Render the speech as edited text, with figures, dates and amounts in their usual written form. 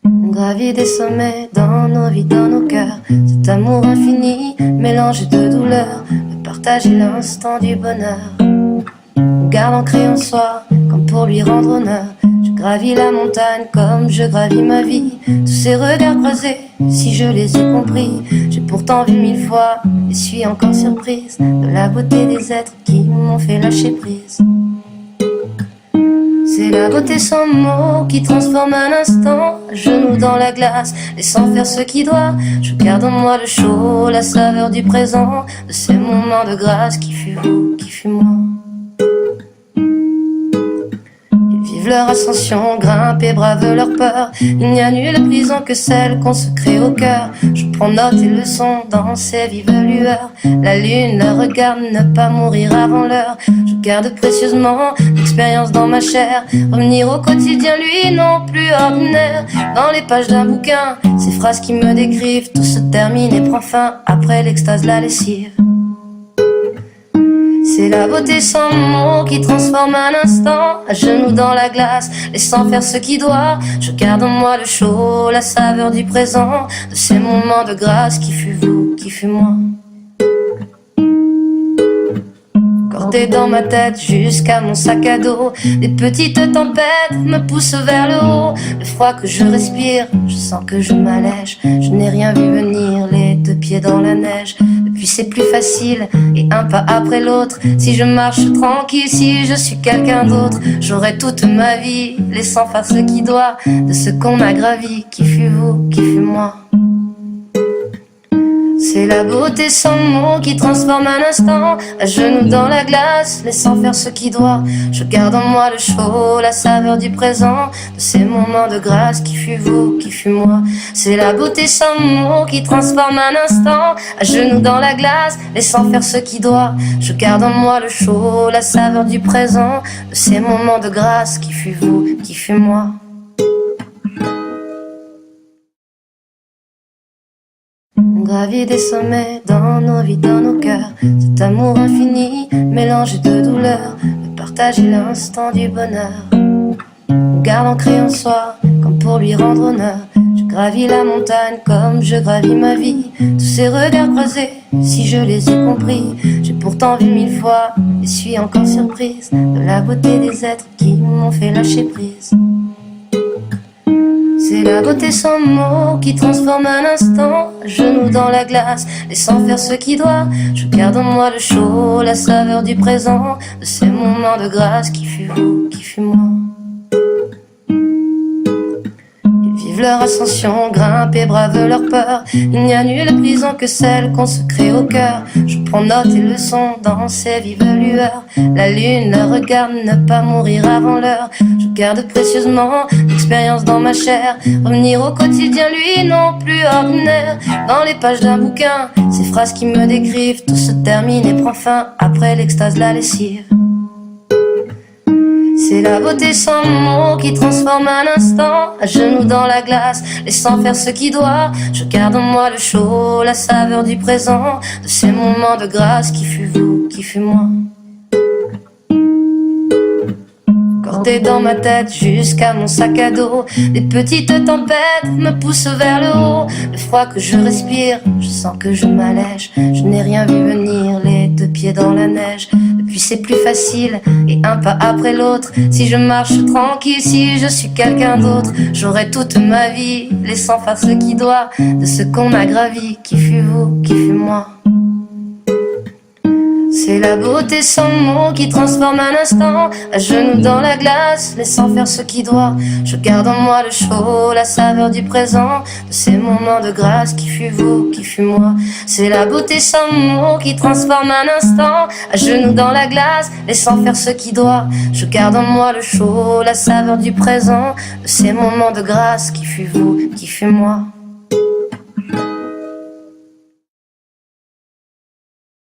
On gravit des sommets dans nos vies, dans nos cœurs. Cet amour infini, mélangé de douleur, de partager l'instant du bonheur. On garde ancré en soi, comme pour lui rendre honneur. Je gravis la montagne comme je gravis ma vie. Tous ces regards croisés, si je les ai compris, j'ai pourtant vu 1000 fois et suis encore surprise de la beauté des êtres qui m'ont fait lâcher prise. C'est la beauté sans mots qui transforme un instant, genoux dans la glace, laissant faire ce qui doit. Je garde en moi le chaud, la saveur du présent, de ces moments de grâce qui fut vous, qui fut moi. Ils vivent leur ascension, grimpent et bravent leur peur. Il n'y a nulle prison que celle qu'on se crée au cœur. Je prends note et leçons dans ces vives lueurs. La lune la regarde, ne pas mourir avant l'heure. Je garde précieusement l'expérience dans ma chair. Revenir au quotidien, lui non plus ordinaire. Dans les pages d'un bouquin, ces phrases qui me décrivent, tout se termine et prend fin après l'extase, la lessive. C'est la beauté sans mots qui transforme un instant, à genoux dans la glace, laissant faire ce qui doit. Je garde en moi le chaud, la saveur du présent, de ces moments de grâce qui fut vous, qui fut moi. Cordé dans ma tête jusqu'à mon sac à dos, des petites tempêtes me poussent vers le haut. Le froid que je respire, je sens que je m'allège. Je n'ai rien vu venir, les deux pieds dans la neige. Depuis c'est plus facile, et un pas après l'autre. Si je marche tranquille, si je suis quelqu'un d'autre, j'aurai toute ma vie, laissant faire ce qui doit, de ce qu'on a gravi, qui fut vous, qui fut moi. C'est la beauté sans mots qui transforme un instant, à genoux dans la glace, laissant faire ce qui doit. Je garde en moi le chaud, la saveur du présent, de ces moments de grâce qui fut vous, qui fut moi. C'est la beauté sans mots qui transforme un instant, à genoux dans la glace, laissant faire ce qui doit. Je garde en moi le chaud, la saveur du présent, de ces moments de grâce qui fut vous, qui fut moi. On gravit des sommets dans nos vies, dans nos cœurs. Cet amour infini, mélangé de douleur, de partager l'instant du bonheur. On garde ancré en soi, comme pour lui rendre honneur. Je gravis la montagne comme je gravis ma vie. Tous ces regards croisés, si je les ai compris, j'ai pourtant vu 1000 fois et suis encore surprise de la beauté des êtres qui m'ont fait lâcher prise. C'est la beauté sans mots qui transforme un instant, genoux dans la glace, laissant faire ce qui doit. Je garde en moi le chaud, la saveur du présent, de ces moments de grâce qui fut vous, qui fut moi. Ils vivent leur ascension, grimpent et bravent leur peur. Il n'y a nulle prison que celle qu'on se crée au cœur. Je prends note et leçons dans ces vives lueurs. La lune la regarde, ne pas mourir avant l'heure. Je garde précieusement l'expérience dans ma chair. Revenir au quotidien, lui non plus ordinaire. Dans les pages d'un bouquin, ces phrases qui me décrivent, tout se termine et prend fin après l'extase, la lessive. C'est la beauté sans mots qui transforme un instant, à genoux dans la glace, laissant faire ce qui doit. Je garde en moi le chaud, la saveur du présent, de ces moments de grâce qui fut vous, qui fut moi. Cordé dans ma tête jusqu'à mon sac à dos, des petites tempêtes me poussent vers le haut. Le froid que je respire, je sens que je m'allège. Je n'ai rien vu venir, les deux pieds dans la neige. Depuis c'est plus facile, et un pas après l'autre. Si je marche tranquille, si je suis quelqu'un d'autre, j'aurai toute ma vie, laissant faire ce qui doit, de ce qu'on a gravi, qui fut vous, qui fut moi. C'est la beauté sans mots qui transforme un instant, à genoux dans la glace, laissant faire ce qui doit. Je garde en moi le chaud, la saveur du présent, de ces moments de grâce qui fut vous, qui fut moi. C'est la beauté sans mots qui transforme un instant, à genoux dans la glace, laissant faire ce qui doit. Je garde en moi le chaud, la saveur du présent, de ces moments de grâce qui fut vous, qui fut moi.